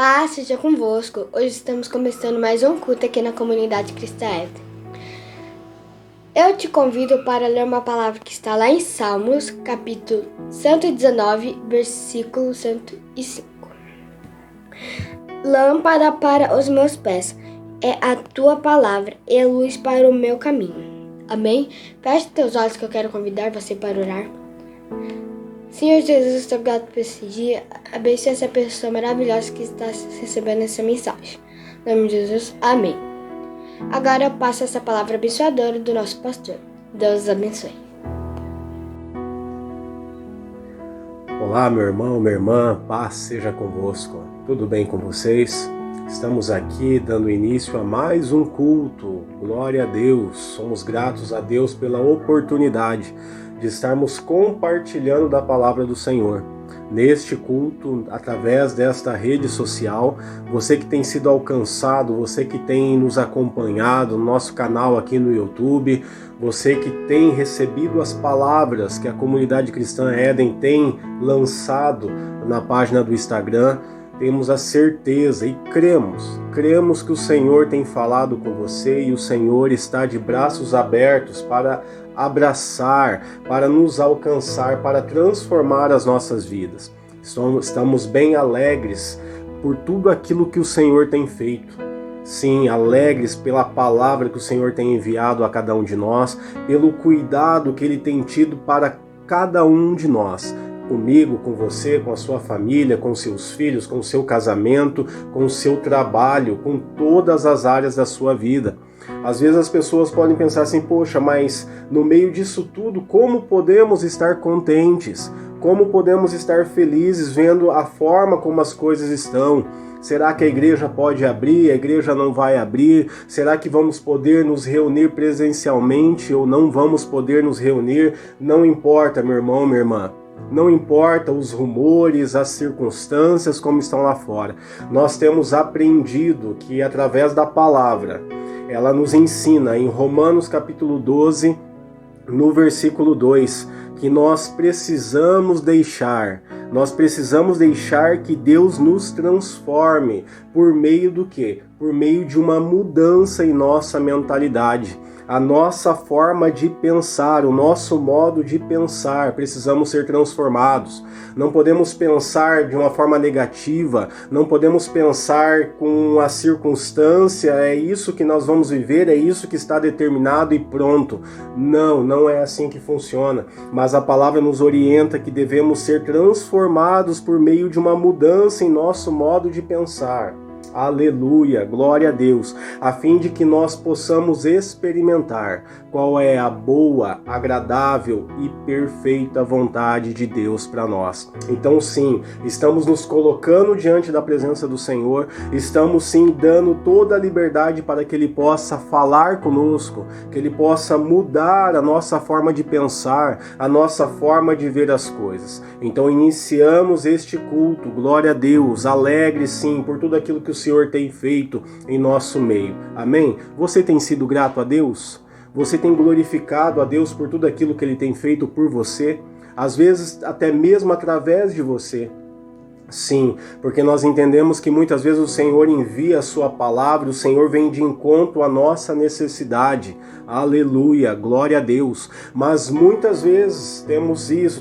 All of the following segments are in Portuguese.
Paz seja convosco. Hoje estamos começando mais um culto aqui na comunidade cristã Éden. Eu te convido para ler uma palavra que está lá em Salmos, capítulo 119, versículo 105. Lâmpada para os meus pés é a tua palavra e luz para o meu caminho. Amém? Feche teus olhos que eu quero convidar você para orar. Senhor Jesus, muito obrigado por esse dia. Abençoe essa pessoa maravilhosa que está recebendo essa mensagem. Em nome de Jesus, amém. Agora eu passo essa palavra abençoadora do nosso pastor. Deus abençoe. Olá, meu irmão, minha irmã, paz seja convosco. Tudo bem com vocês? Estamos aqui dando início a mais um culto. Glória a Deus. Somos gratos a Deus pela oportunidade de estarmos compartilhando da palavra do Senhor. Neste culto, através desta rede social, você que tem sido alcançado, você que tem nos acompanhado no nosso canal aqui no YouTube, você que tem recebido as palavras que a comunidade cristã Éden tem lançado na página do Instagram, temos a certeza e cremos que o Senhor tem falado com você e o Senhor está de braços abertos para abraçar, para nos alcançar, para transformar as nossas vidas. Estamos bem alegres por tudo aquilo que o Senhor tem feito. Sim, alegres pela palavra que o Senhor tem enviado a cada um de nós, pelo cuidado que Ele tem tido para cada um de nós. Comigo, com você, com a sua família, com seus filhos, com o seu casamento, com o seu trabalho, com todas as áreas da sua vida. Às vezes as pessoas podem pensar assim, poxa, mas no meio disso tudo, como podemos estar contentes? Como podemos estar felizes vendo a forma como as coisas estão? Será que a igreja pode abrir? A igreja não vai abrir? Será que vamos poder nos reunir presencialmente ou não vamos poder nos reunir? Não importa, meu irmão, minha irmã. Não importa os rumores, as circunstâncias como estão lá fora. Nós temos aprendido que através da palavra, ela nos ensina em Romanos capítulo 12, no versículo 2, que nós precisamos deixar que Deus nos transforme por meio do quê? Por meio de uma mudança em nossa mentalidade. A nossa forma de pensar, o nosso modo de pensar, precisamos ser transformados. Não podemos pensar de uma forma negativa, não podemos pensar com a circunstância, é isso que nós vamos viver, é isso que está determinado e pronto. Não é assim que funciona. Mas a palavra nos orienta que devemos ser transformados por meio de uma mudança em nosso modo de pensar. Aleluia, glória a Deus, a fim de que nós possamos experimentar qual é a boa, agradável e perfeita vontade de Deus para nós. Então sim, estamos nos colocando diante da presença do Senhor, estamos sim dando toda a liberdade para que Ele possa falar conosco, que Ele possa mudar a nossa forma de pensar, a nossa forma de ver as coisas. Então iniciamos este culto, glória a Deus, alegre sim por tudo aquilo que o Senhor tem feito em nosso meio. Amém? Você tem sido grato a Deus? Você tem glorificado a Deus por tudo aquilo que Ele tem feito por você? Às vezes até mesmo através de você. Sim, porque nós entendemos que muitas vezes o Senhor envia a sua palavra, o Senhor vem de encontro à nossa necessidade. Aleluia, glória a Deus. Mas muitas vezes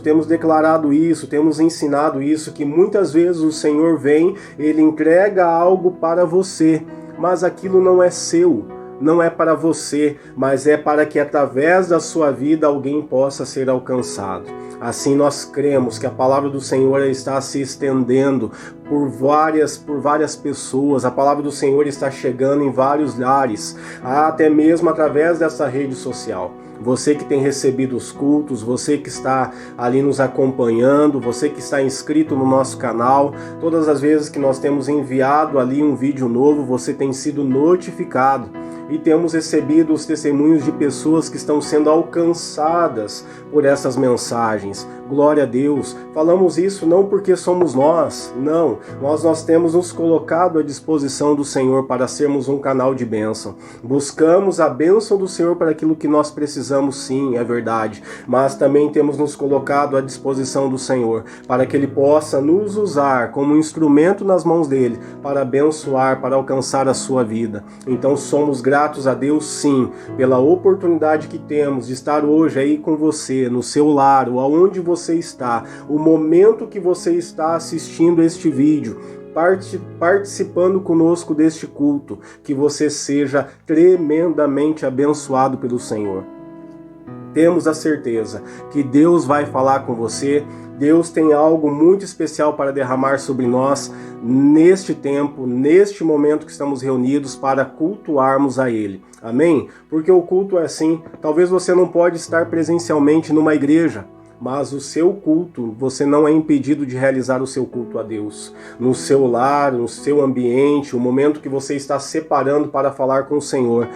temos declarado isso, temos ensinado isso, que muitas vezes o Senhor vem, Ele entrega algo para você, mas aquilo não é seu. Não é para você, mas é para que através da sua vida alguém possa ser alcançado. Assim nós cremos que a palavra do Senhor está se estendendo por várias pessoas. A palavra do Senhor está chegando em vários lares, até mesmo através dessa rede social. Você que tem recebido os cultos, você que está ali nos acompanhando, você que está inscrito no nosso canal, todas as vezes que nós temos enviado ali um vídeo novo, você tem sido notificado. e temos recebido os testemunhos de pessoas que estão sendo alcançadas por essas mensagens. Glória a Deus. Falamos isso não porque somos nós, não. Nós temos nos colocado à disposição do Senhor para sermos um canal de bênção. Buscamos a bênção do Senhor para aquilo que nós precisamos, sim, é verdade. Mas também temos nos colocado à disposição do Senhor para que Ele possa nos usar como instrumento nas mãos dele para abençoar, para alcançar a sua vida. Então somos gratos a Deus, sim, pela oportunidade que temos de estar hoje aí com você, no seu lar, ou aonde você está, o momento que você está assistindo este vídeo, participando conosco deste culto, que você seja tremendamente abençoado pelo Senhor. Temos a certeza que Deus vai falar com você. Deus tem algo muito especial para derramar sobre nós neste tempo, neste momento que estamos reunidos para cultuarmos a Ele. Amém? Porque o culto é assim. Talvez você não pode estar presencialmente numa igreja, mas o seu culto, você não é impedido de realizar o seu culto a Deus. No seu lar, no seu ambiente, o momento que você está separando para falar com o Senhor.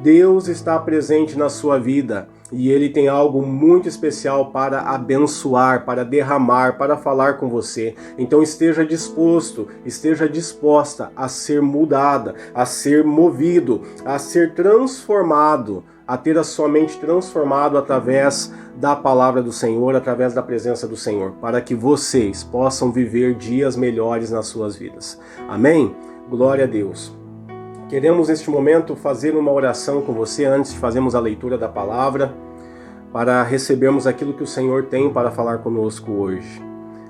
Deus está presente na sua vida e Ele tem algo muito especial para abençoar, para derramar, para falar com você. Então esteja disposto, esteja disposta a ser mudada, a ser movido, a ser transformado, a ter a sua mente transformada através da palavra do Senhor, através da presença do Senhor, para que vocês possam viver dias melhores nas suas vidas. Amém? Glória a Deus. Queremos neste momento fazer uma oração com você antes de fazermos a leitura da palavra, para recebermos aquilo que o Senhor tem para falar conosco hoje.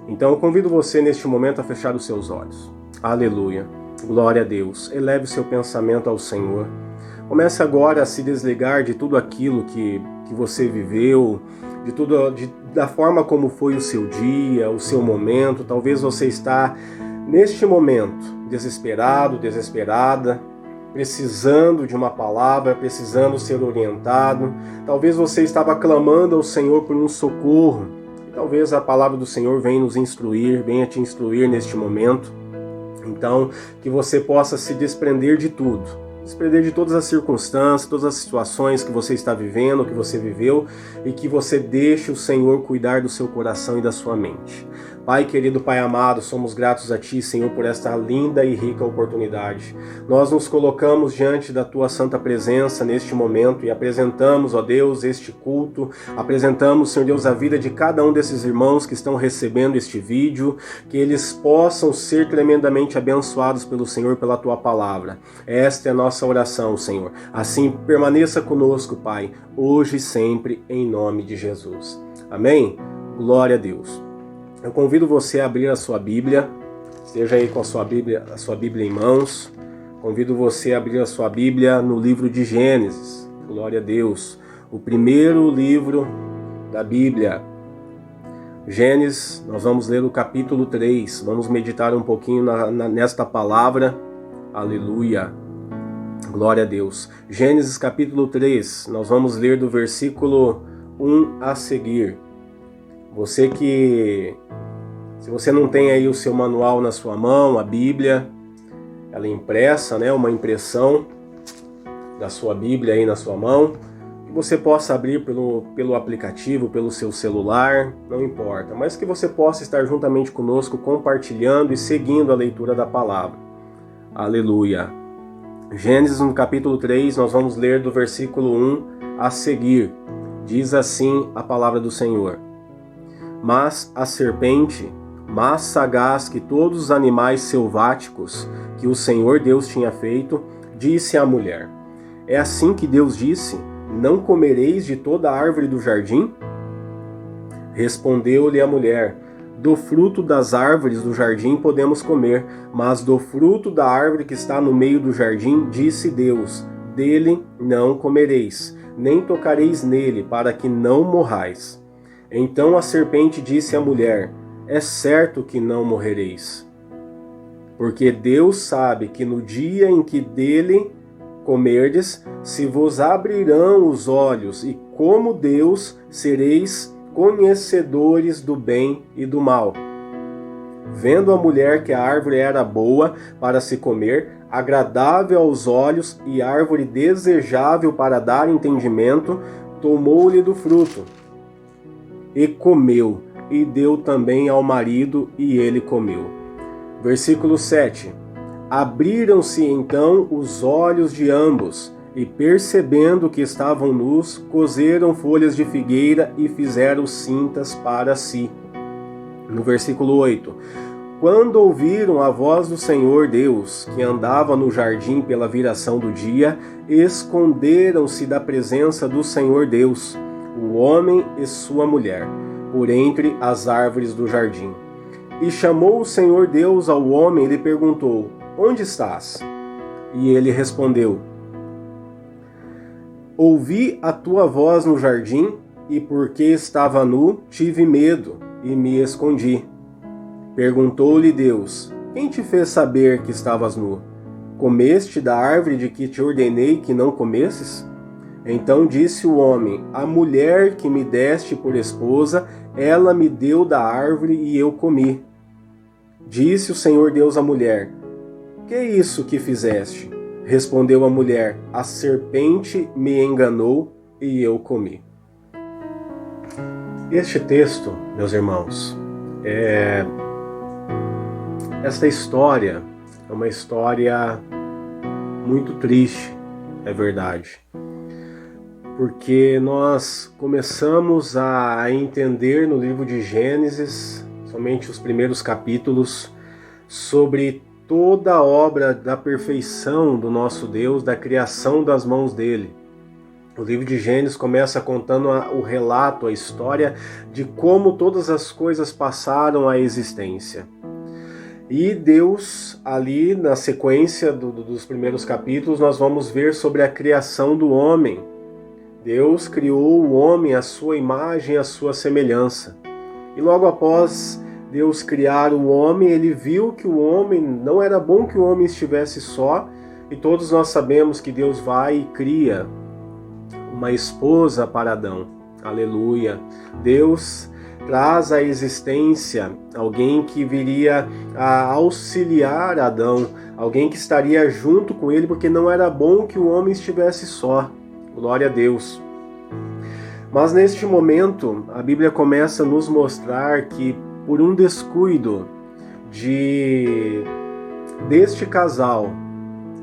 Então eu convido você neste momento a fechar os seus olhos. Aleluia. Glória a Deus. Eleve o seu pensamento ao Senhor. Comece agora a se desligar de tudo aquilo que você viveu, da forma como foi o seu dia, o seu momento. Talvez você está neste momento desesperado, desesperada, precisando de uma palavra, precisando ser orientado. Talvez você estava clamando ao Senhor por um socorro. E talvez a palavra do Senhor venha nos instruir, venha te instruir neste momento. Então, que você possa se desprender de tudo. Desprender de todas as circunstâncias, todas as situações que você está vivendo, que você viveu, e que você deixe o Senhor cuidar do seu coração e da sua mente. Pai querido, Pai amado, somos gratos a Ti, Senhor, por esta linda e rica oportunidade. Nós nos colocamos diante da Tua santa presença neste momento e apresentamos, ó Deus, este culto, apresentamos, Senhor Deus, a vida de cada um desses irmãos que estão recebendo este vídeo, que eles possam ser tremendamente abençoados pelo Senhor, pela Tua palavra. Esta é a nossa oração, Senhor. Assim, permaneça conosco, Pai, hoje e sempre, em nome de Jesus. Amém? Glória a Deus. Eu convido você a abrir a sua Bíblia, esteja aí com a sua Bíblia em mãos. Convido você a abrir a sua Bíblia no livro de Gênesis. Glória a Deus. O primeiro livro da Bíblia. Gênesis, nós vamos ler o capítulo 3. Vamos meditar um pouquinho nesta palavra. Aleluia. Glória a Deus. Gênesis capítulo 3. Nós vamos ler do versículo 1 a seguir. Se você não tem aí o seu manual na sua mão, a Bíblia, ela é impressa, né? Uma impressão da sua Bíblia aí na sua mão, que você possa abrir pelo aplicativo, pelo seu celular, não importa, mas que você possa estar juntamente conosco, compartilhando e seguindo a leitura da palavra. Aleluia. Gênesis no capítulo 3, nós vamos ler do versículo 1 a seguir. Diz assim a palavra do Senhor. Mas a serpente, mais sagaz que todos os animais selváticos que o Senhor Deus tinha feito, disse à mulher: É assim que Deus disse: Não comereis de toda a árvore do jardim? Respondeu-lhe a mulher: Do fruto das árvores do jardim podemos comer, mas do fruto da árvore que está no meio do jardim, disse Deus: Dele não comereis, nem tocareis nele, para que não morrais. Então a serpente disse à mulher: É certo que não morrereis, porque Deus sabe que no dia em que dele comerdes, se vos abrirão os olhos, e como Deus sereis conhecedores do bem e do mal. Vendo a mulher que a árvore era boa para se comer, agradável aos olhos e árvore desejável para dar entendimento, tomou-lhe do fruto e comeu, e deu também ao marido, e ele comeu. Versículo 7. Abriram-se então os olhos de ambos, e percebendo que estavam nus, coseram folhas de figueira e fizeram cintas para si. No versículo 8. Quando ouviram a voz do Senhor Deus, que andava no jardim pela viração do dia, esconderam-se da presença do Senhor Deus, o homem e sua mulher, por entre as árvores do jardim. E chamou o Senhor Deus ao homem e lhe perguntou: Onde estás? E ele respondeu: Ouvi a tua voz no jardim, e porque estava nu, tive medo e me escondi. Perguntou-lhe Deus: Quem te fez saber que estavas nu? Comeste da árvore de que te ordenei que não comesses? Então disse o homem: A mulher que me deste por esposa, ela me deu da árvore e eu comi. Disse o Senhor Deus à mulher: Que é isso que fizeste? Respondeu a mulher: A serpente me enganou e eu comi. Este texto, meus irmãos, esta história é uma história muito triste, é verdade. Porque nós começamos a entender no livro de Gênesis, somente os primeiros capítulos, sobre toda a obra da perfeição do nosso Deus, da criação das mãos dele. O livro de Gênesis começa contando o relato, a história de como todas as coisas passaram à existência. E Deus, ali na sequência dos primeiros capítulos, nós vamos ver sobre a criação do homem. Deus criou o homem à sua imagem, à sua semelhança. E logo após Deus criar o homem, ele viu que o homem, não era bom que o homem estivesse só, e todos nós sabemos que Deus vai e cria uma esposa para Adão. Aleluia! Deus traz à existência alguém que viria a auxiliar Adão, alguém que estaria junto com ele, porque não era bom que o homem estivesse só. Glória a Deus. Mas neste momento, a Bíblia começa a nos mostrar que por um descuido deste casal,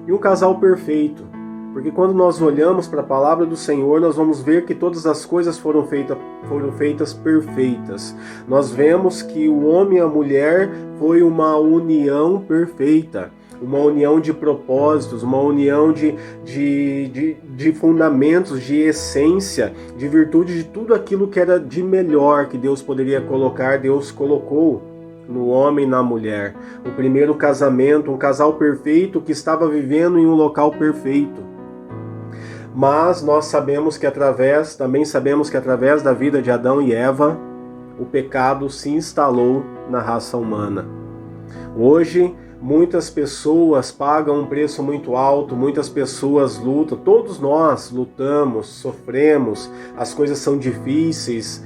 e um casal perfeito, porque quando nós olhamos para a palavra do Senhor, nós vamos ver que todas as coisas foram feitas perfeitas. Nós vemos que o homem e a mulher foi uma união perfeita, uma união de propósitos, uma união de fundamentos, de essência, de virtude, de tudo aquilo que era de melhor que Deus poderia colocar, Deus colocou no homem e na mulher. O primeiro casamento, um casal perfeito que estava vivendo em um local perfeito. Mas nós também sabemos que através da vida de Adão e Eva, o pecado se instalou na raça humana. Hoje, muitas pessoas pagam um preço muito alto, muitas pessoas lutam, todos nós lutamos, sofremos, as coisas são difíceis.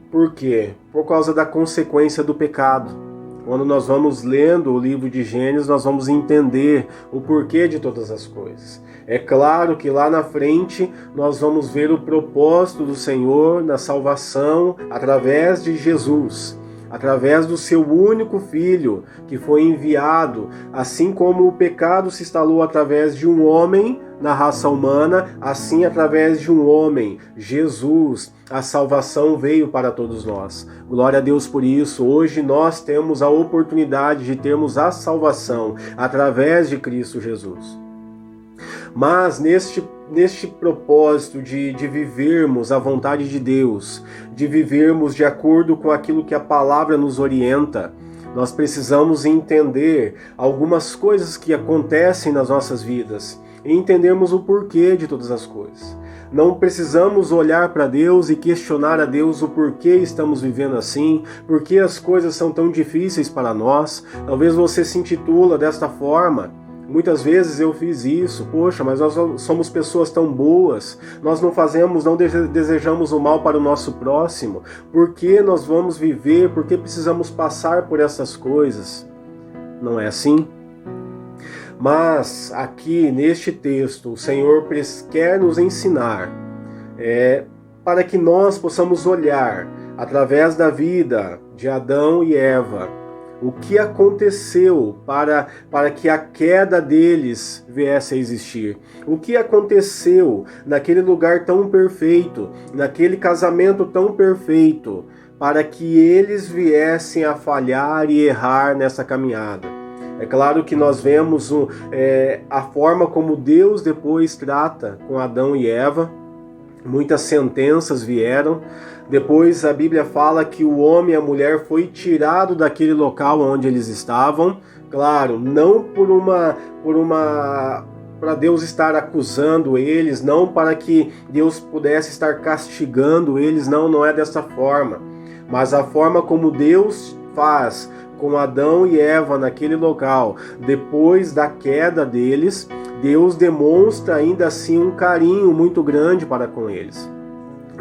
Por quê? Por causa da consequência do pecado. Quando nós vamos lendo o livro de Gênesis, nós vamos entender o porquê de todas as coisas. É claro que lá na frente nós vamos ver o propósito do Senhor na salvação através de Jesus, através do seu único Filho que foi enviado, assim como o pecado se instalou através de um homem na raça humana, assim através de um homem, Jesus, a salvação veio para todos nós. Glória a Deus por isso. Hoje nós temos a oportunidade de termos a salvação através de Cristo Jesus. Mas neste propósito de vivermos a vontade de Deus, de vivermos de acordo com aquilo que a palavra nos orienta, nós precisamos entender algumas coisas que acontecem nas nossas vidas e entendermos o porquê de todas as coisas. Não precisamos olhar para Deus e questionar a Deus o porquê estamos vivendo assim, porquê as coisas são tão difíceis para nós. Talvez você se intitula desta forma, Muitas vezes eu fiz isso, poxa, mas nós somos pessoas tão boas, nós não desejamos o mal para o nosso próximo, por que nós vamos viver, por que precisamos passar por essas coisas? Não é assim? Mas aqui neste texto, o Senhor quer nos ensinar para que nós possamos olhar através da vida de Adão e Eva o que aconteceu para que a queda deles viesse a existir. O que aconteceu naquele lugar tão perfeito, naquele casamento tão perfeito, para que eles viessem a falhar e errar nessa caminhada. É claro que nós vemos a forma como Deus depois trata com Adão e Eva. Muitas sentenças vieram. Depois a Bíblia fala que o homem e a mulher foi tirado daquele local onde eles estavam. Claro, não para Deus estar acusando eles, não para que Deus pudesse estar castigando eles, não é dessa forma. Mas a forma como Deus faz com Adão e Eva naquele local, depois da queda deles, Deus demonstra ainda assim um carinho muito grande para com eles.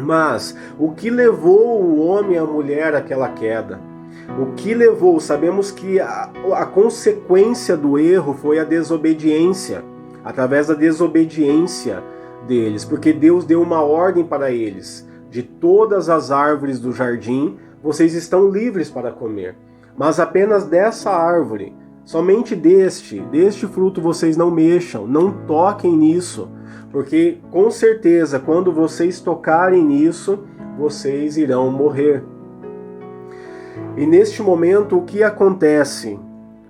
Mas o que levou o homem e a mulher àquela queda? O que levou? Sabemos que a consequência do erro foi a desobediência, através da desobediência deles, porque Deus deu uma ordem para eles: de todas as árvores do jardim vocês estão livres para comer, mas apenas dessa árvore, somente deste fruto vocês não mexam, não toquem nisso, porque com certeza quando vocês tocarem nisso, vocês irão morrer. E neste momento, o que acontece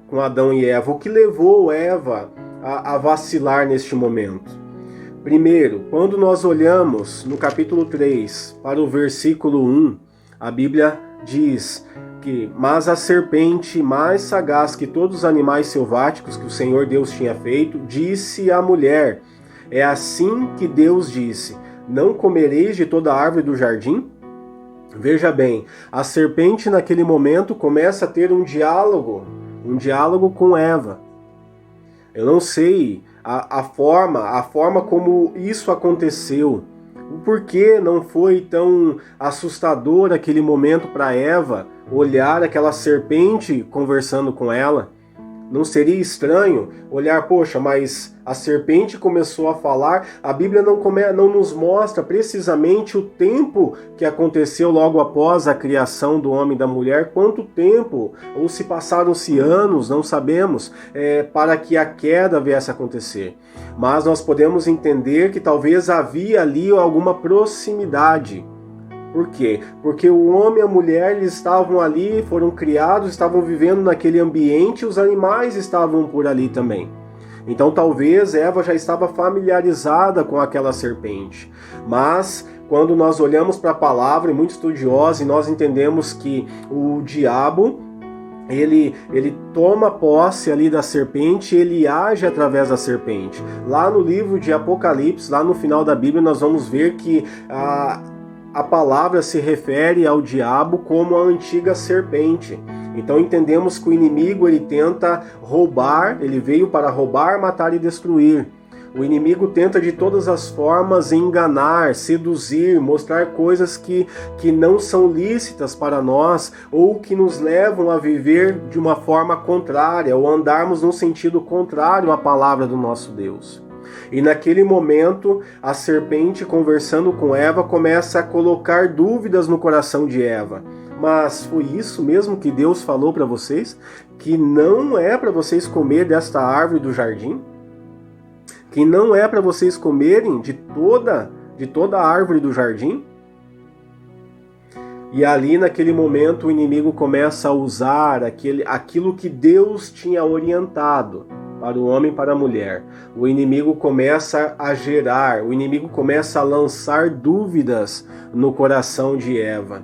com Adão e Eva? O que levou Eva a vacilar neste momento? Primeiro, quando nós olhamos no capítulo 3 para o versículo 1, a Bíblia diz que: mas a serpente, mais sagaz que todos os animais selváticos que o Senhor Deus tinha feito, disse à mulher: é assim que Deus disse, não comereis de toda a árvore do jardim? Veja bem, a serpente naquele momento começa a ter um diálogo com Eva. Eu não sei a forma como isso aconteceu, o porquê não foi tão assustador aquele momento para Eva olhar aquela serpente conversando com ela. Não seria estranho olhar, poxa, mas a serpente começou a falar. A Bíblia não nos mostra precisamente o tempo que aconteceu logo após a criação do homem e da mulher, quanto tempo, ou se passaram-se anos, não sabemos, para que a queda viesse a acontecer. Mas nós podemos entender que talvez havia ali alguma proximidade. Por quê? Porque o homem e a mulher eles estavam ali, foram criados, estavam vivendo naquele ambiente, e os animais estavam por ali também. Então talvez Eva já estava familiarizada com aquela serpente. Mas quando nós olhamos para a palavra, e muito estudiosos, nós entendemos que o diabo, ele toma posse ali da serpente, ele age através da serpente. Lá no livro de Apocalipse, lá no final da Bíblia, nós vamos ver que a palavra se refere ao diabo como a antiga serpente. Então entendemos que o inimigo ele tenta roubar, ele veio para roubar, matar e destruir. O inimigo tenta de todas as formas enganar, seduzir, mostrar coisas que não são lícitas para nós ou que nos levam a viver de uma forma contrária ou andarmos num sentido contrário à palavra do nosso Deus. E naquele momento, a serpente, conversando com Eva, começa a colocar dúvidas no coração de Eva. Mas foi isso mesmo que Deus falou para vocês? Que não é para vocês comer desta árvore do jardim? Que não é para vocês comerem de toda a árvore do jardim? E ali naquele momento o inimigo começa a usar aquilo que Deus tinha orientado para o homem e para a mulher. O inimigo começa a gerar, o inimigo começa a lançar dúvidas no coração de Eva.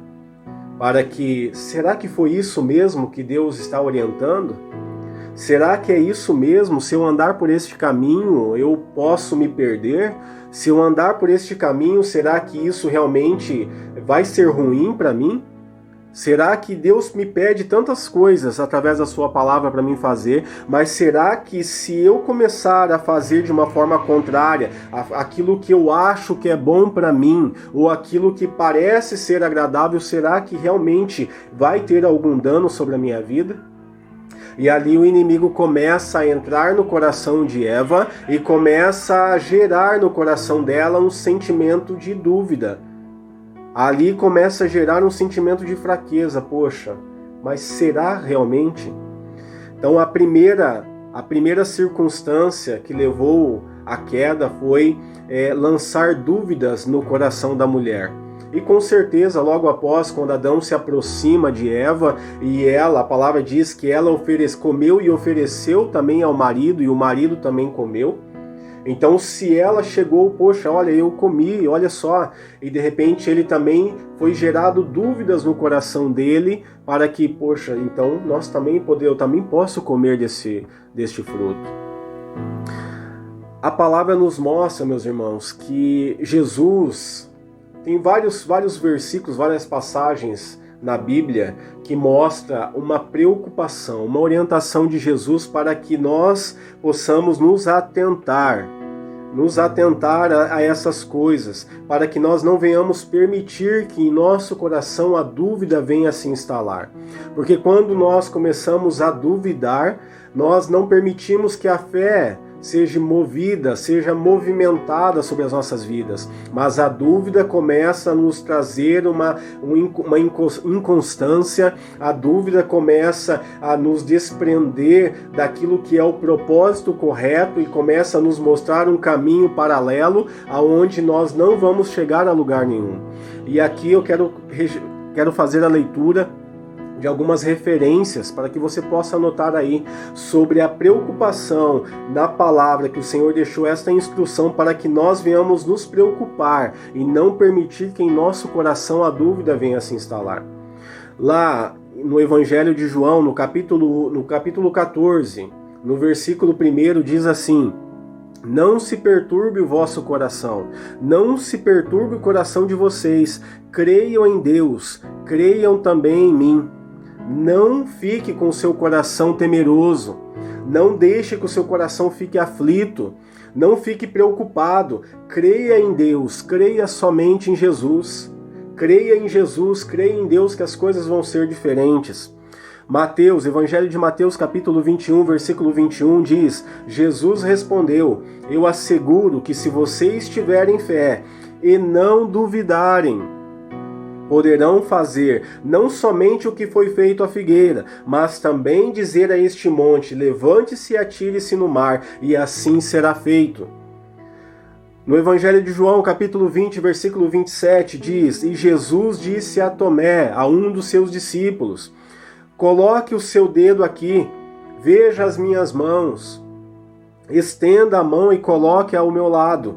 Para que, será que foi isso mesmo que Deus está orientando? Será que é isso mesmo? Se eu andar por este caminho, eu posso me perder? Se eu andar por este caminho, será que isso realmente vai ser ruim para mim? Será que Deus me pede tantas coisas através da sua palavra para mim fazer, mas será que se eu começar a fazer de uma forma contrária, aquilo que eu acho que é bom para mim, ou aquilo que parece ser agradável, será que realmente vai ter algum dano sobre a minha vida? E ali o inimigo começa a entrar no coração de Eva e começa a gerar no coração dela um sentimento de dúvida. Ali começa a gerar um sentimento de fraqueza. Poxa, mas será realmente? Então a primeira circunstância que levou à queda foi lançar dúvidas no coração da mulher. E com certeza, logo após, quando Adão se aproxima de Eva, e ela, a palavra diz que ela comeu e ofereceu também ao marido, e o marido também comeu. Então, se ela chegou, poxa, olha, eu comi, olha só, e de repente ele também foi gerado dúvidas no coração dele, para que, poxa, então eu também posso comer deste fruto. A palavra nos mostra, meus irmãos, que Jesus tem vários versículos, várias passagens na Bíblia que mostra uma preocupação, uma orientação de Jesus para que nós possamos nos atentar a essas coisas, para que nós não venhamos permitir que em nosso coração a dúvida venha se instalar. Porque quando nós começamos a duvidar, nós não permitimos que a fé seja movida, seja movimentada sobre as nossas vidas, mas a dúvida começa a nos trazer uma inconstância, a dúvida começa a nos desprender daquilo que é o propósito correto e começa a nos mostrar um caminho paralelo aonde nós não vamos chegar a lugar nenhum. E aqui eu quero fazer a leitura de algumas referências para que você possa anotar aí sobre a preocupação na palavra que o Senhor deixou esta instrução para que nós venhamos nos preocupar e não permitir que em nosso coração a dúvida venha se instalar. Lá no Evangelho de João, no capítulo 14, no versículo 1 diz assim: não se perturbe o vosso coração, não se perturbe o coração de vocês, creiam em Deus, creiam também em mim. Não fique com o seu coração temeroso, não deixe que o seu coração fique aflito, não fique preocupado, creia em Deus, creia somente em Jesus, creia em Jesus, creia em Deus que as coisas vão ser diferentes. Evangelho de Mateus capítulo 21, versículo 21 diz: Jesus respondeu, eu asseguro que se vocês tiverem fé e não duvidarem, poderão fazer não somente o que foi feito à figueira, mas também dizer a este monte, levante-se e atire-se no mar, e assim será feito. No Evangelho de João, capítulo 20, versículo 27, diz: e Jesus disse a Tomé, a um dos seus discípulos, coloque o seu dedo aqui, veja as minhas mãos, estenda a mão e coloque ao meu lado,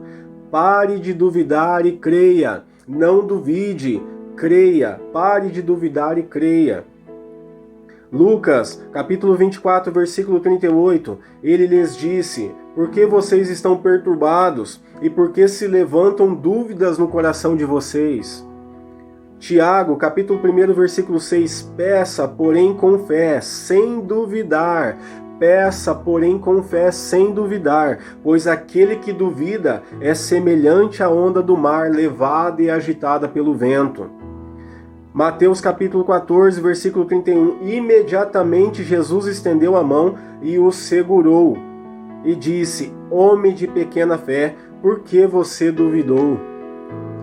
pare de duvidar e creia, não duvide, creia, pare de duvidar e creia. Lucas, capítulo 24, versículo 38, ele lhes disse, por que vocês estão perturbados e por que se levantam dúvidas no coração de vocês? Tiago, capítulo 1, versículo 6, peça, porém com fé, sem duvidar. Peça, porém com fé, sem duvidar, pois aquele que duvida é semelhante à onda do mar, levada e agitada pelo vento. Mateus capítulo 14, versículo 31, imediatamente Jesus estendeu a mão e o segurou, e disse, homem de pequena fé, por que você duvidou?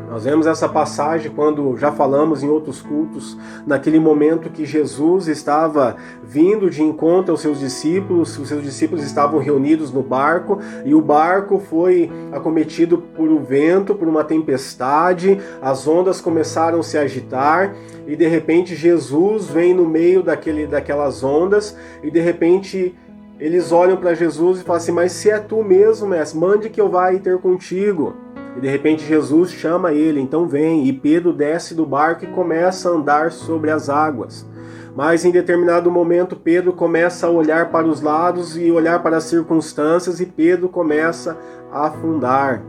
Nós vemos essa passagem quando já falamos em outros cultos, naquele momento que Jesus estava vindo de encontro aos seus discípulos, os seus discípulos estavam reunidos no barco e o barco foi acometido por um vento, por uma tempestade, as ondas começaram a se agitar e de repente Jesus vem no meio daquelas ondas e de repente eles olham para Jesus e falam assim, mas se é tu mesmo, mestre, mande que eu vá e ter contigo. E de repente Jesus chama ele, então vem, e Pedro desce do barco e começa a andar sobre as águas. Mas em determinado momento Pedro começa a olhar para os lados e olhar para as circunstâncias e Pedro começa a afundar.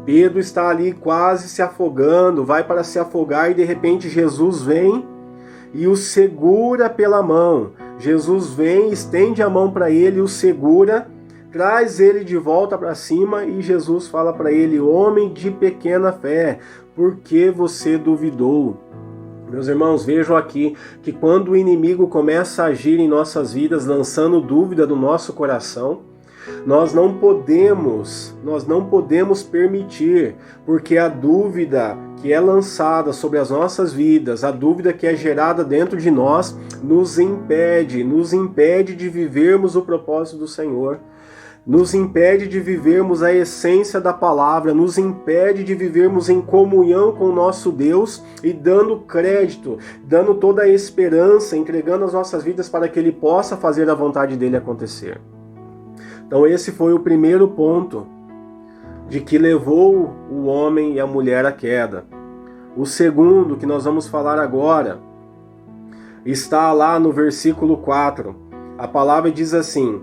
Pedro está ali quase se afogando, vai para se afogar e de repente Jesus vem e o segura pela mão. Jesus vem, estende a mão para ele, o segura, traz ele de volta para cima e Jesus fala para ele: homem de pequena fé, por que você duvidou? Meus irmãos, vejam aqui que quando o inimigo começa a agir em nossas vidas, lançando dúvida no nosso coração, nós não podemos permitir, porque a dúvida que é lançada sobre as nossas vidas, a dúvida que é gerada dentro de nós, nos impede de vivermos o propósito do Senhor. Nos impede de vivermos a essência da palavra, nos impede de vivermos em comunhão com o nosso Deus e dando crédito, dando toda a esperança, entregando as nossas vidas para que Ele possa fazer a vontade dEle acontecer. Então esse foi o primeiro ponto de que levou o homem e a mulher à queda. O segundo, que nós vamos falar agora, está lá no versículo 4. A palavra diz assim: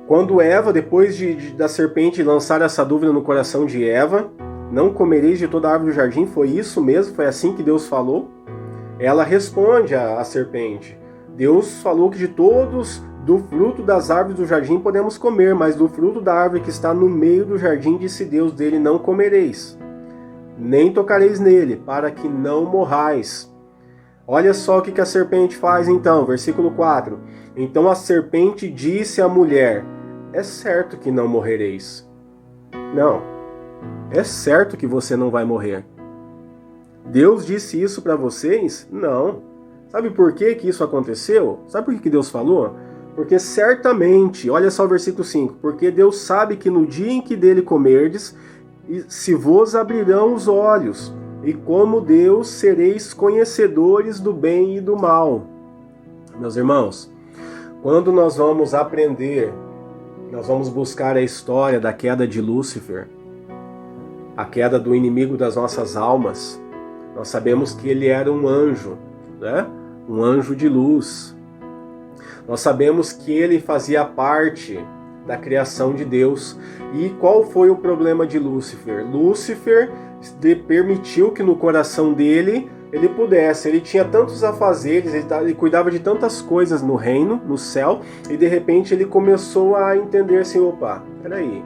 quando Eva, depois da serpente lançar essa dúvida no coração de Eva, não comereis de toda a árvore do jardim, foi isso mesmo? Foi assim que Deus falou? Ela responde à serpente: Deus falou que de todos, do fruto das árvores do jardim podemos comer, mas do fruto da árvore que está no meio do jardim, disse Deus, dele não comereis, nem tocareis nele, para que não morrais. Olha só o que a serpente faz então, versículo 4. Então a serpente disse à mulher: é certo que não morrereis. Não, é certo que você não vai morrer. Deus disse isso para vocês? Não. Sabe por que isso aconteceu? Sabe por que Deus falou? Porque certamente, olha só o versículo 5, porque Deus sabe que no dia em que dele comerdes, se vos abrirão os olhos, e como Deus sereis conhecedores do bem e do mal. Meus irmãos, quando nós vamos aprender, nós vamos buscar a história da queda de Lúcifer, a queda do inimigo das nossas almas, nós sabemos que ele era um anjo, né? Um anjo de luz. Nós sabemos que ele fazia parte da criação de Deus. E qual foi o problema de Lúcifer? Lúcifer permitiu que no coração dele ele pudesse. Ele tinha tantos afazeres, ele cuidava de tantas coisas no reino, no céu, e de repente ele começou a entender assim: opa, peraí,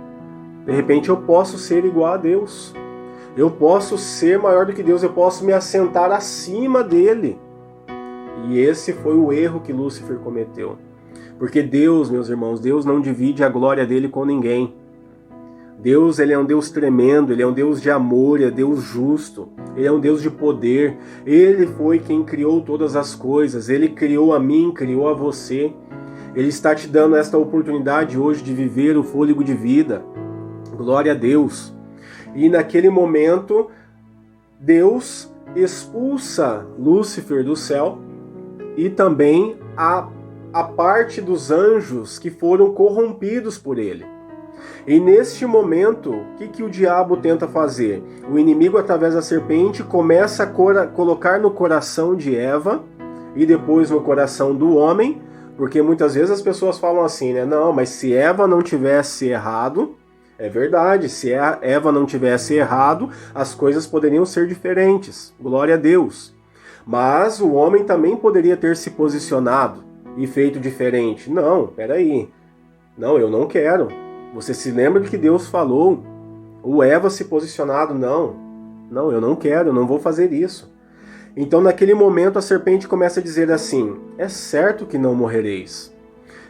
de repente eu posso ser igual a Deus. Eu posso ser maior do que Deus, eu posso me assentar acima dele. E esse foi o erro que Lúcifer cometeu. Porque Deus, meus irmãos, Deus não divide a glória dele com ninguém. Deus, ele é um Deus tremendo, ele é um Deus de amor, é Deus justo, ele é um Deus de poder. Ele foi quem criou todas as coisas, ele criou a mim, criou a você. Ele está te dando esta oportunidade hoje de viver o fôlego de vida. Glória a Deus. E naquele momento, Deus expulsa Lúcifer do céu e também a parte dos anjos que foram corrompidos por ele. E neste momento, o que o diabo tenta fazer? O inimigo, através da serpente, começa a colocar no coração de Eva e depois no coração do homem, porque muitas vezes as pessoas falam assim, né? Não, mas se Eva não tivesse errado, é verdade, se Eva não tivesse errado, as coisas poderiam ser diferentes. Glória a Deus. Mas o homem também poderia ter se posicionado e feito diferente. Não, peraí. Não, eu não quero. Você se lembra de que Deus falou? O Eva se posicionado? Não, eu não quero, eu não vou fazer isso. Então naquele momento a serpente começa a dizer assim: é certo que não morrereis.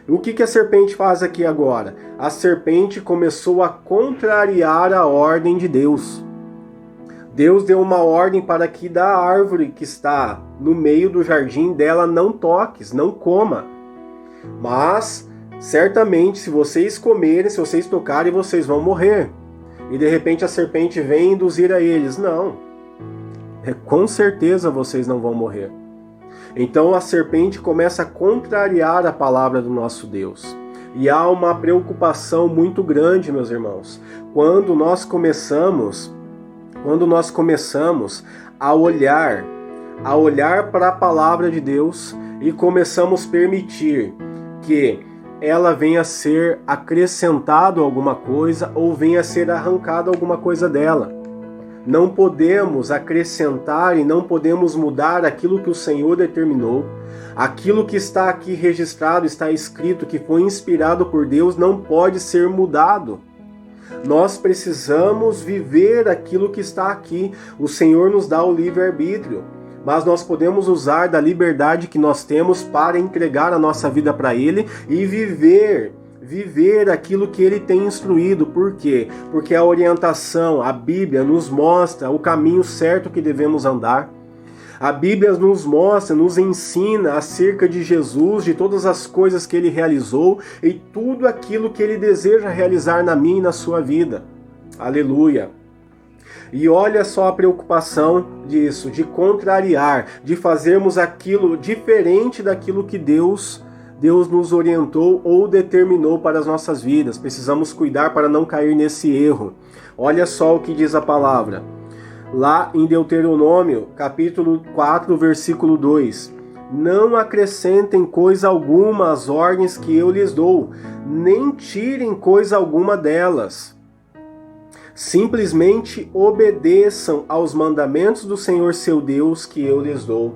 O que a serpente faz aqui agora? A serpente começou a contrariar a ordem de Deus. Deus deu uma ordem para que da árvore que está no meio do jardim dela não toques, não coma. Mas, certamente, se vocês comerem, se vocês tocarem, vocês vão morrer. E de repente a serpente vem induzir a eles: não, com certeza vocês não vão morrer. Então a serpente começa a contrariar a palavra do nosso Deus. E há uma preocupação muito grande, meus irmãos, quando nós começamos a olhar para a palavra de Deus e começamos a permitir que ela venha a ser acrescentado alguma coisa ou venha a ser arrancado alguma coisa dela. Não podemos acrescentar e não podemos mudar aquilo que o Senhor determinou. Aquilo que está aqui registrado, está escrito, que foi inspirado por Deus, não pode ser mudado. Nós precisamos viver aquilo que está aqui. O Senhor nos dá o livre-arbítrio, mas nós podemos usar da liberdade que nós temos para entregar a nossa vida para Ele e viver aquilo que Ele tem instruído. Por quê? Porque a orientação, a Bíblia nos mostra o caminho certo que devemos andar. A Bíblia nos mostra, nos ensina acerca de Jesus, de todas as coisas que Ele realizou e tudo aquilo que Ele deseja realizar na minha e na sua vida. Aleluia! E olha só a preocupação disso, de contrariar, de fazermos aquilo diferente daquilo que Deus nos orientou ou determinou para as nossas vidas. Precisamos cuidar para não cair nesse erro. Olha só o que diz a palavra. Lá em Deuteronômio, capítulo 4, versículo 2. Não acrescentem coisa alguma às ordens que eu lhes dou, nem tirem coisa alguma delas. Simplesmente obedeçam aos mandamentos do Senhor seu Deus que eu lhes dou.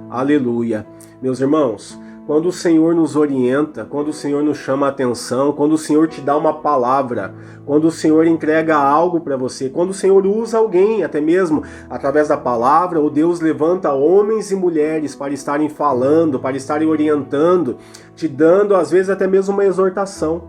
Aleluia. Meus irmãos, quando o Senhor nos orienta, quando o Senhor nos chama a atenção, quando o Senhor te dá uma palavra, quando o Senhor entrega algo para você, quando o Senhor usa alguém, até mesmo através da palavra, ou Deus levanta homens e mulheres para estarem falando, para estarem orientando, te dando às vezes até mesmo uma exortação,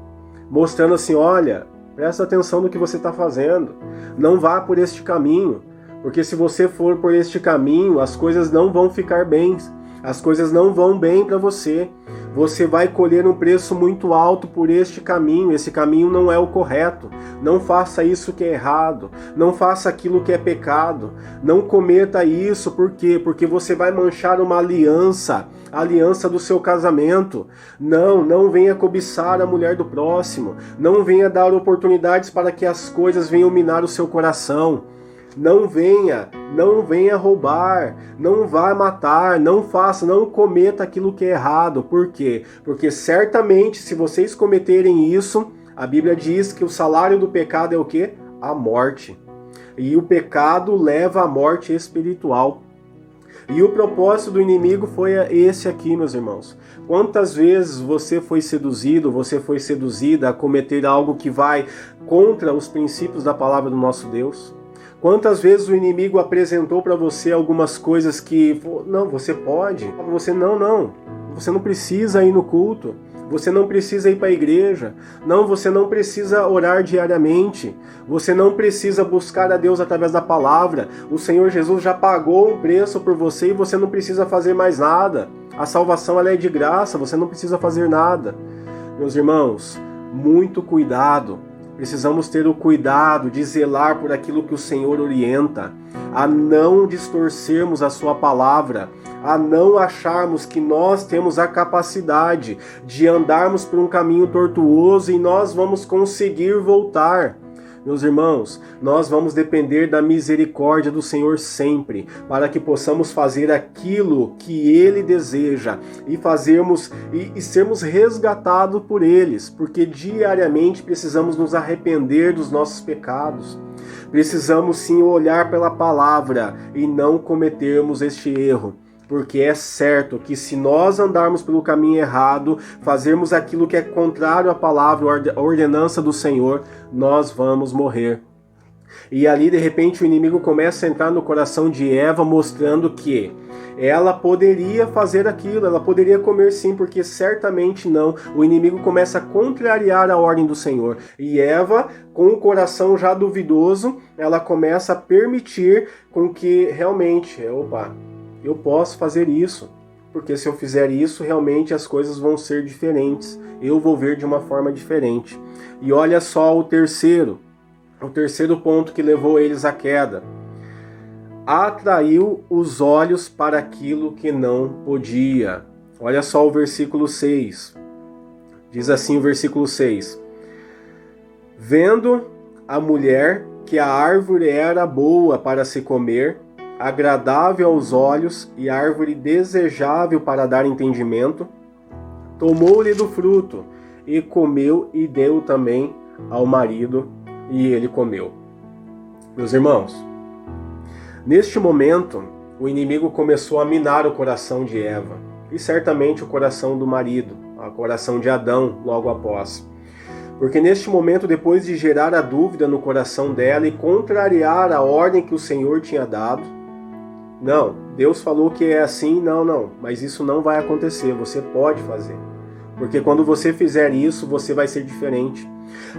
mostrando assim, olha, presta atenção no que você está fazendo, não vá por este caminho, porque se você for por este caminho, as coisas não vão ficar bem. As coisas não vão bem para você. Você vai colher um preço muito alto por este caminho. Esse caminho não é o correto. Não faça isso que é errado. Não faça aquilo que é pecado. Não cometa isso. Por quê? Porque você vai manchar uma aliança. A aliança do seu casamento. Não venha cobiçar a mulher do próximo. Não venha dar oportunidades para que as coisas venham minar o seu coração. Não venha roubar, não vá matar, não cometa aquilo que é errado. Por quê? Porque certamente se vocês cometerem isso, a Bíblia diz que o salário do pecado é o quê? A morte. E o pecado leva à morte espiritual. E o propósito do inimigo foi esse aqui, meus irmãos. Quantas vezes você foi seduzido, você foi seduzida a cometer algo que vai contra os princípios da palavra do nosso Deus? Quantas vezes o inimigo apresentou para você algumas coisas que, não, você pode, você não precisa ir no culto, você não precisa ir para a igreja, não, você não precisa orar diariamente, você não precisa buscar a Deus através da palavra, o Senhor Jesus já pagou um preço por você e você não precisa fazer mais nada, a salvação ela é de graça, você não precisa fazer nada. Meus irmãos, muito cuidado. Precisamos ter o cuidado de zelar por aquilo que o Senhor orienta, a não distorcermos a sua palavra, a não acharmos que nós temos a capacidade de andarmos por um caminho tortuoso e nós vamos conseguir voltar. Meus irmãos, nós vamos depender da misericórdia do Senhor sempre, para que possamos fazer aquilo que Ele deseja e sermos resgatados por eles, porque diariamente precisamos nos arrepender dos nossos pecados. Precisamos sim olhar pela palavra e não cometermos este erro. Porque é certo que se nós andarmos pelo caminho errado, fazermos aquilo que é contrário à palavra, à ordenança do Senhor, nós vamos morrer. E ali, de repente, o inimigo começa a entrar no coração de Eva, mostrando que ela poderia fazer aquilo, ela poderia comer sim, porque certamente não. O inimigo começa a contrariar a ordem do Senhor. E Eva, com o coração já duvidoso, ela começa a permitir com que realmente, eu posso fazer isso, porque se eu fizer isso, realmente as coisas vão ser diferentes. Eu vou ver de uma forma diferente. E olha só o terceiro ponto que levou eles à queda. Atraiu os olhos para aquilo que não podia. Olha só o versículo 6. Diz assim o versículo 6. Vendo a mulher que a árvore era boa para se comer, agradável aos olhos e árvore desejável para dar entendimento, tomou-lhe do fruto e comeu e deu também ao marido e ele comeu. Meus irmãos, Neste momento, o inimigo começou a minar o coração de Eva e certamente o coração do marido, o coração de Adão logo após. Porque neste momento, depois de gerar a dúvida no coração dela e contrariar a ordem que o Senhor tinha dado, não, Deus falou que é assim, não, mas isso não vai acontecer, você pode fazer. Porque quando você fizer isso, você vai ser diferente.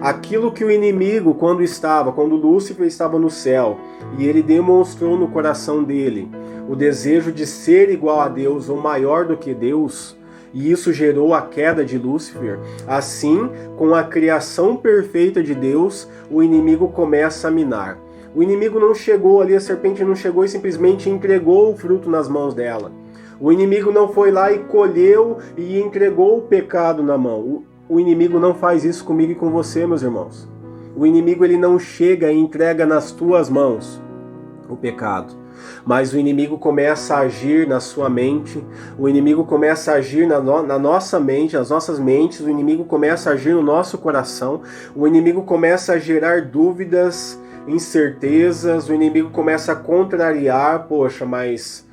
Aquilo que o inimigo, quando Lúcifer estava no céu, e ele demonstrou no coração dele o desejo de ser igual a Deus ou maior do que Deus, e isso gerou a queda de Lúcifer, assim, com a criação perfeita de Deus, o inimigo começa a minar. O inimigo não chegou ali, a serpente não chegou e simplesmente entregou o fruto nas mãos dela. O inimigo não foi lá e colheu e entregou o pecado na mão. O inimigo não faz isso comigo e com você, meus irmãos. O inimigo ele não chega e entrega nas tuas mãos o pecado. Mas o inimigo começa a agir na sua mente, o inimigo começa a agir na nossa mente, nas nossas mentes, o inimigo começa a agir no nosso coração, o inimigo começa a gerar dúvidas, incertezas, o inimigo começa a contrariar, poxa, mas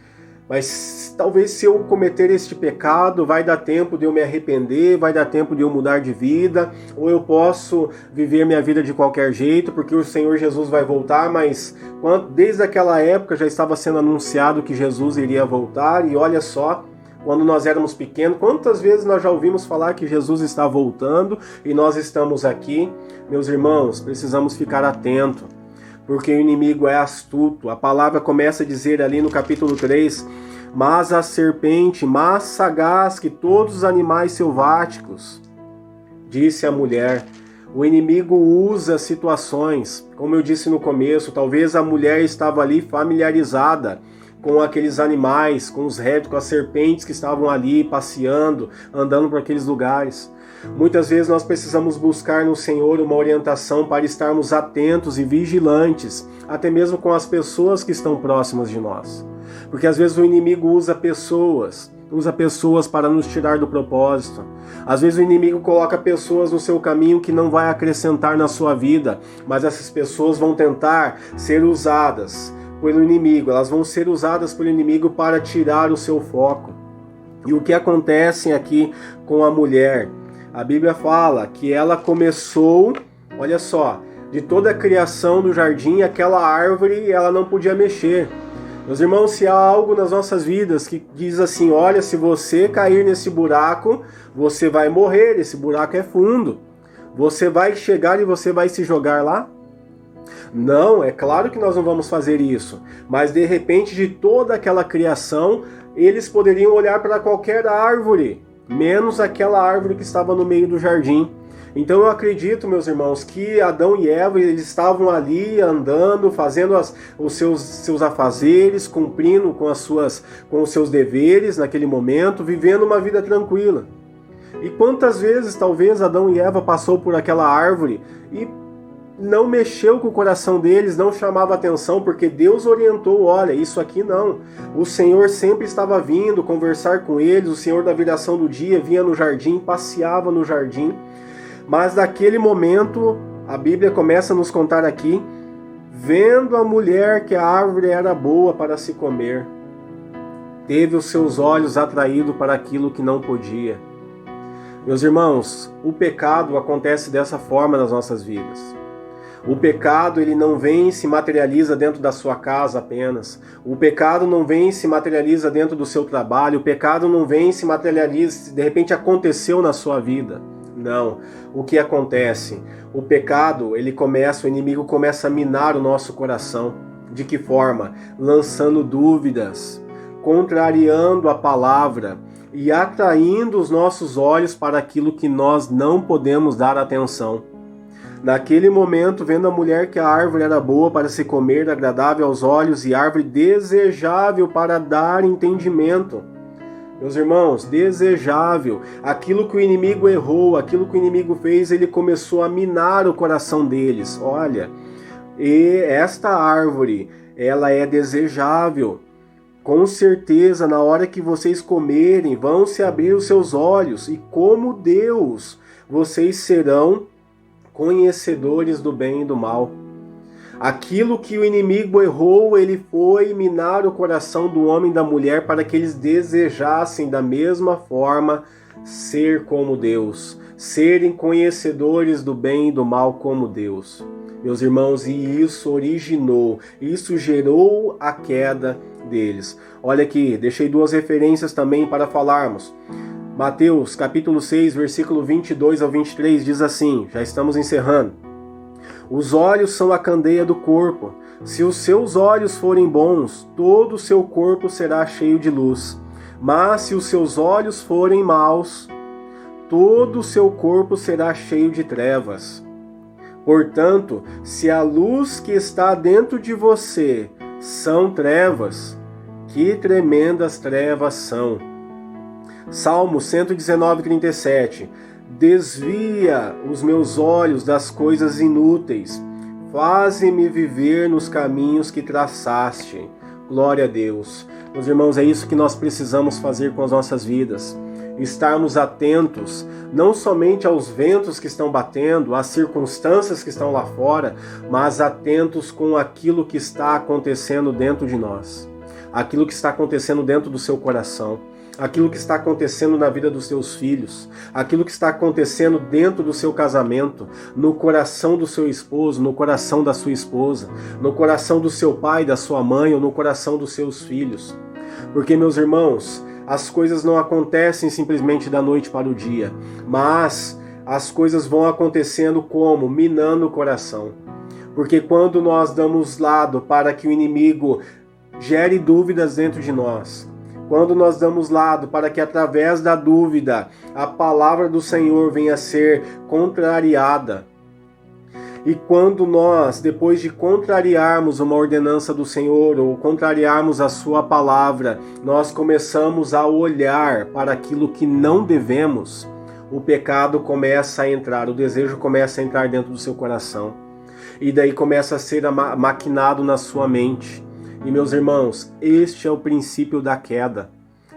talvez se eu cometer este pecado, vai dar tempo de eu me arrepender, vai dar tempo de eu mudar de vida, ou eu posso viver minha vida de qualquer jeito, porque o Senhor Jesus vai voltar, mas desde aquela época já estava sendo anunciado que Jesus iria voltar, e olha só, quando nós éramos pequenos, quantas vezes nós já ouvimos falar que Jesus está voltando, e nós estamos aqui. Meus irmãos, precisamos ficar atentos, porque o inimigo é astuto. A palavra começa a dizer ali no capítulo 3, mas a serpente, mais sagaz que todos os animais selváticos, disse a mulher. O inimigo usa situações, como eu disse no começo, talvez a mulher estava ali familiarizada com aqueles animais, com os répteis, com as serpentes que estavam ali passeando, andando por aqueles lugares. Muitas vezes nós precisamos buscar no Senhor uma orientação para estarmos atentos e vigilantes, até mesmo com as pessoas que estão próximas de nós. Porque às vezes o inimigo usa pessoas para nos tirar do propósito. Às vezes o inimigo coloca pessoas no seu caminho que não vai acrescentar na sua vida, mas essas pessoas vão tentar ser usadas pelo inimigo, elas vão ser usadas pelo inimigo para tirar o seu foco. E o que acontece aqui com a mulher? A Bíblia fala que ela começou, olha só, de toda a criação do jardim, aquela árvore ela não podia mexer. Meus irmãos, se há algo nas nossas vidas que diz assim, olha, se você cair nesse buraco, você vai morrer, esse buraco é fundo. Você vai chegar e você vai se jogar lá? Não, é claro que nós não vamos fazer isso, mas de repente de toda aquela criação, eles poderiam olhar para qualquer árvore, menos aquela árvore que estava no meio do jardim. Então eu acredito, meus irmãos, que Adão e Eva eles estavam ali andando, fazendo os seus afazeres, cumprindo com os seus deveres naquele momento, vivendo uma vida tranquila. E quantas vezes talvez Adão e Eva passou por aquela árvore e não mexeu com o coração deles, não chamava atenção, porque Deus orientou, olha, isso aqui não. O Senhor sempre estava vindo conversar com eles, o Senhor da viração do dia vinha no jardim, passeava no jardim. Mas naquele momento, a Bíblia começa a nos contar aqui, vendo a mulher que a árvore era boa para se comer, teve os seus olhos atraídos para aquilo que não podia. Meus irmãos, o pecado acontece dessa forma nas nossas vidas. O pecado ele não vem e se materializa dentro da sua casa apenas. O pecado não vem e se materializa dentro do seu trabalho. O pecado não vem e se materializa, de repente aconteceu na sua vida. Não. O que acontece? O pecado, o inimigo começa a minar o nosso coração. De que forma? Lançando dúvidas, contrariando a palavra e atraindo os nossos olhos para aquilo que nós não podemos dar atenção. Naquele momento, vendo a mulher que a árvore era boa para se comer, agradável aos olhos e árvore desejável para dar entendimento. Meus irmãos, desejável. Aquilo que o inimigo errou, aquilo que o inimigo fez, ele começou a minar o coração deles. Olha, e esta árvore, ela é desejável. Com certeza, na hora que vocês comerem, vão se abrir os seus olhos e como Deus, vocês serão conhecedores do bem e do mal. Aquilo que o inimigo errou, ele foi minar o coração do homem e da mulher para que eles desejassem da mesma forma ser como Deus, serem conhecedores do bem e do mal como Deus. Meus irmãos, e isso gerou a queda deles. Olha aqui, deixei 2 referências também para falarmos. Mateus capítulo 6, versículo 22 ao 23 diz assim, já estamos encerrando. Os olhos são a candeia do corpo. Se os seus olhos forem bons, todo o seu corpo será cheio de luz. Mas se os seus olhos forem maus, todo o seu corpo será cheio de trevas. Portanto, se a luz que está dentro de você são trevas, que tremendas trevas são. Salmo 119:37. Desvia os meus olhos das coisas inúteis, faze-me viver nos caminhos que traçaste. Glória a Deus. Meus irmãos, é isso que nós precisamos fazer com as nossas vidas. Estarmos atentos, não somente aos ventos que estão batendo, às circunstâncias que estão lá fora, mas atentos com aquilo que está acontecendo dentro de nós, aquilo que está acontecendo dentro do seu coração, aquilo que está acontecendo na vida dos seus filhos, aquilo que está acontecendo dentro do seu casamento, no coração do seu esposo, no coração da sua esposa, no coração do seu pai, da sua mãe ou no coração dos seus filhos. Porque, meus irmãos, as coisas não acontecem simplesmente da noite para o dia, mas as coisas vão acontecendo como? Minando o coração. Porque quando nós damos lado para que o inimigo gere dúvidas dentro de nós, quando nós damos lado para que através da dúvida a palavra do Senhor venha a ser contrariada, e quando nós, depois de contrariarmos uma ordenança do Senhor ou contrariarmos a sua palavra, nós começamos a olhar para aquilo que não devemos, o pecado começa a entrar, o desejo começa a entrar dentro do seu coração. E daí começa a ser maquinado na sua mente. E meus irmãos, este é o princípio da queda.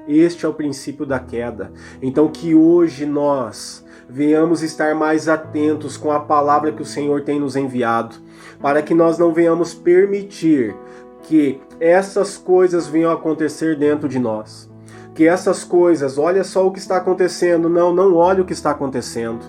Este é o princípio da queda. Então que hoje nós venhamos estar mais atentos com a palavra que o Senhor tem nos enviado, para que nós não venhamos permitir que essas coisas venham a acontecer dentro de nós. Que essas coisas, olha só o que está acontecendo, não olhe o que está acontecendo.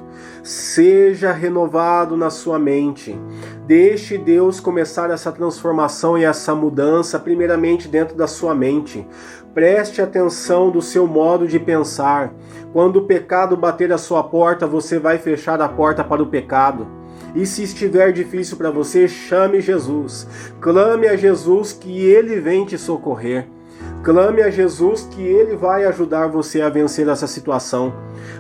Seja renovado na sua mente. Deixe Deus começar essa transformação e essa mudança primeiramente dentro da sua mente. Preste atenção do seu modo de pensar. Quando o pecado bater a sua porta, você vai fechar a porta para o pecado. E se estiver difícil para você, chame Jesus. Clame a Jesus que Ele vem te socorrer. Clame a Jesus que Ele vai ajudar você a vencer essa situação.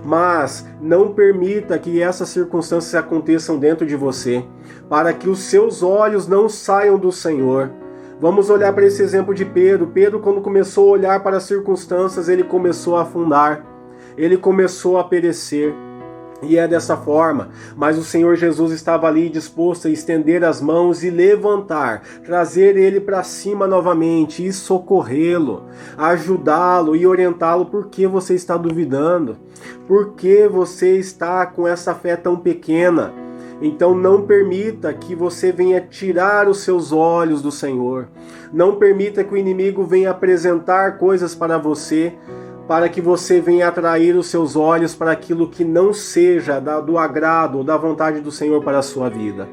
Mas não permita que essas circunstâncias aconteçam dentro de você, para que os seus olhos não saiam do Senhor. Vamos olhar para esse exemplo de Pedro. Pedro, quando começou a olhar para as circunstâncias, ele começou a afundar, ele começou a perecer. E é dessa forma, mas o Senhor Jesus estava ali disposto a estender as mãos e levantar, trazer ele para cima novamente e socorrê-lo, ajudá-lo e orientá-lo. Por que você está duvidando? Por que você está com essa fé tão pequena? Então não permita que você venha tirar os seus olhos do Senhor. Não permita que o inimigo venha apresentar coisas para você, para que você venha atrair os seus olhos para aquilo que não seja do agrado ou da vontade do Senhor para a sua vida.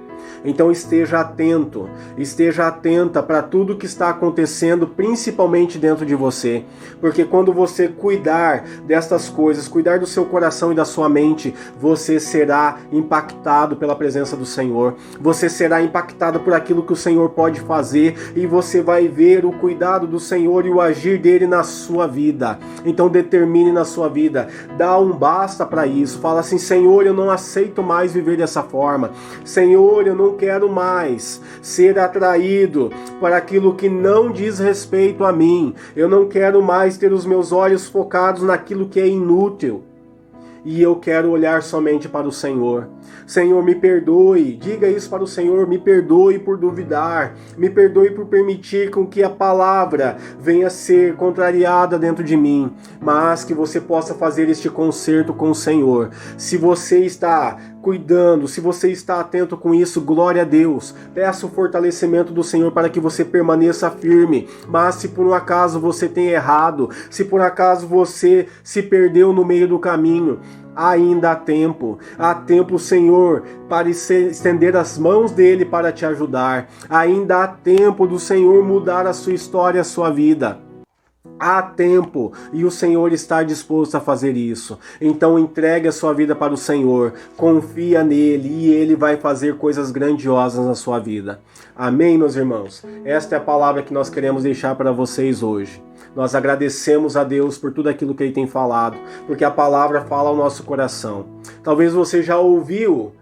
Então esteja atento, esteja atenta para tudo que está acontecendo, principalmente dentro de você. Porque quando você cuidar destas coisas, cuidar do seu coração e da sua mente, você será impactado pela presença do Senhor. Você será impactado por aquilo que o Senhor pode fazer e você vai ver o cuidado do Senhor e o agir dele na sua vida. Então determine na sua vida, dá um basta para isso. Fala assim: Senhor, eu não aceito mais viver dessa forma. Senhor, eu não quero mais ser atraído para aquilo que não diz respeito a mim. Eu não quero mais ter os meus olhos focados naquilo que é inútil. E eu quero olhar somente para o Senhor. Senhor, me perdoe. Diga isso para o Senhor. Me perdoe por duvidar. Me perdoe por permitir com que a palavra venha a ser contrariada dentro de mim. Mas que você possa fazer este concerto com o Senhor. Se você está cuidando, se você está atento com isso, glória a Deus. Peça o fortalecimento do Senhor para que você permaneça firme. Mas se por um acaso você tem errado, se por acaso você se perdeu no meio do caminho, ainda há tempo, Senhor, para estender as mãos dele para te ajudar. Ainda há tempo do Senhor mudar a sua história, a sua vida. Há tempo e o Senhor está disposto a fazer isso. Então entregue a sua vida para o Senhor, confia nele e ele vai fazer coisas grandiosas na sua vida. Amém, meus irmãos? Esta é a palavra que nós queremos deixar para vocês hoje. Nós agradecemos a Deus por tudo aquilo que Ele tem falado, porque a palavra fala ao nosso coração. Talvez você já ouviu,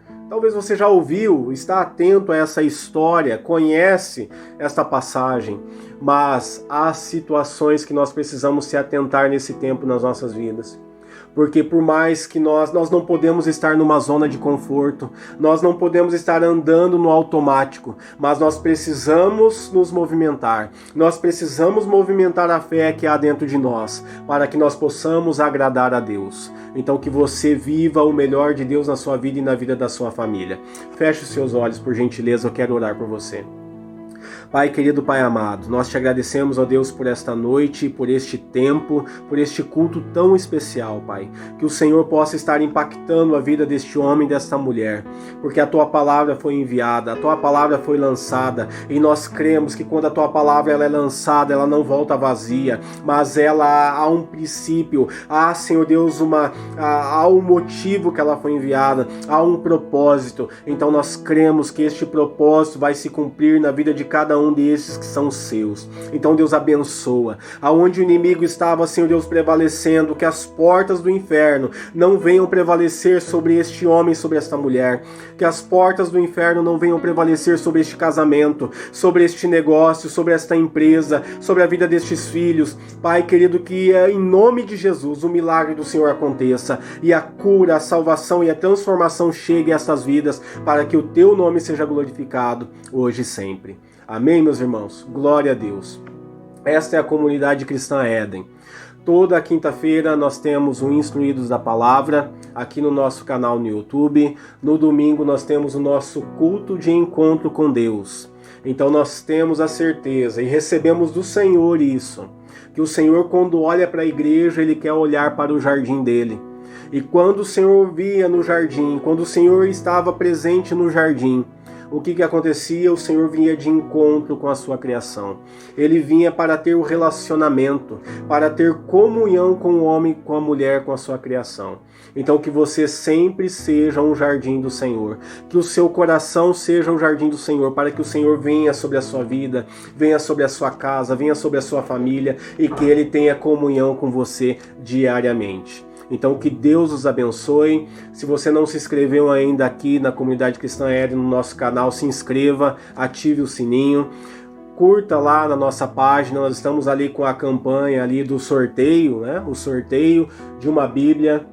está atento a essa história, conhece esta passagem, mas há situações que nós precisamos se atentar nesse tempo nas nossas vidas. Porque por mais que nós não podemos estar numa zona de conforto, nós não podemos estar andando no automático, mas nós precisamos nos movimentar. Nós precisamos movimentar a fé que há dentro de nós, para que nós possamos agradar a Deus. Então que você viva o melhor de Deus na sua vida e na vida da sua família. Feche os seus olhos, por gentileza, eu quero orar por você. Pai querido, Pai amado, nós te agradecemos, ó Deus, por esta noite, por este tempo, por este culto tão especial, Pai. Que o Senhor possa estar impactando a vida deste homem e desta mulher, porque a Tua palavra foi enviada, a Tua palavra foi lançada, e nós cremos que quando a Tua palavra ela é lançada, ela não volta vazia, mas ela há um princípio, há, Senhor Deus, há um motivo que ela foi enviada, há um propósito. Então nós cremos que este propósito vai se cumprir na vida de cada um desses que são seus. Então Deus abençoa. Aonde o inimigo estava, Senhor Deus, prevalecendo, que as portas do inferno não venham prevalecer sobre este homem, sobre esta mulher. Que as portas do inferno não venham prevalecer sobre este casamento, sobre este negócio, sobre esta empresa, sobre a vida destes filhos. Pai querido, que em nome de Jesus o milagre do Senhor aconteça e a cura, a salvação e a transformação chegue a estas vidas, para que o Teu nome seja glorificado hoje e sempre. Amém, meus irmãos? Glória a Deus. Esta é a comunidade cristã Éden. Toda quinta-feira nós temos o Instruídos da Palavra aqui no nosso canal no YouTube. No domingo nós temos o nosso culto de encontro com Deus. Então nós temos a certeza e recebemos do Senhor isso, que o Senhor, quando olha para a igreja, Ele quer olhar para o jardim dele. E quando o Senhor via no jardim, quando o Senhor estava presente no jardim, o que acontecia? O Senhor vinha de encontro com a sua criação. Ele vinha para ter o relacionamento, para ter comunhão com o homem, com a mulher, com a sua criação. Então que você sempre seja um jardim do Senhor, que o seu coração seja um jardim do Senhor, para que o Senhor venha sobre a sua vida, venha sobre a sua casa, venha sobre a sua família e que Ele tenha comunhão com você diariamente. Então que Deus os abençoe. Se você não se inscreveu ainda aqui na Comunidade Cristã Éden, no nosso canal, se inscreva, ative o sininho, curta lá na nossa página. Nós estamos ali com a campanha ali do sorteio, né? O sorteio de uma Bíblia.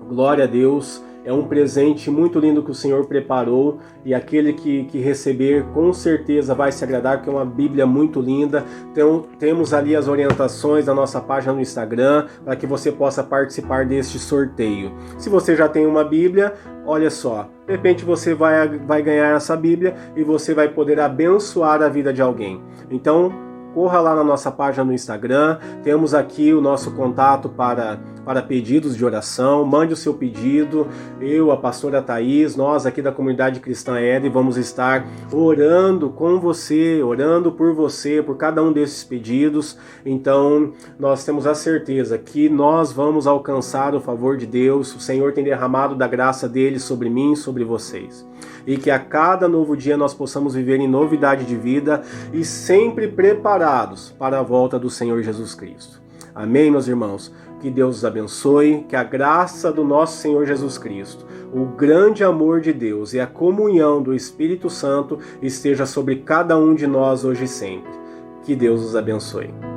Glória a Deus. É um presente muito lindo que o Senhor preparou e aquele que receber com certeza vai se agradar, porque é uma Bíblia muito linda. Então temos ali as orientações da nossa página no Instagram para que você possa participar deste sorteio. Se você já tem uma Bíblia, olha só, de repente você vai ganhar essa Bíblia e você vai poder abençoar a vida de alguém. Então corra lá na nossa página no Instagram, temos aqui o nosso contato para pedidos de oração. Mande o seu pedido, eu, a pastora Thaís, nós aqui da Comunidade Cristã Éden vamos estar orando com você, orando por você, por cada um desses pedidos. Então nós temos a certeza que nós vamos alcançar o favor de Deus. O Senhor tem derramado da graça dele sobre mim e sobre vocês. E que a cada novo dia nós possamos viver em novidade de vida e sempre preparados para a volta do Senhor Jesus Cristo. Amém, meus irmãos? Que Deus os abençoe, que a graça do nosso Senhor Jesus Cristo, o grande amor de Deus e a comunhão do Espírito Santo esteja sobre cada um de nós hoje e sempre. Que Deus os abençoe.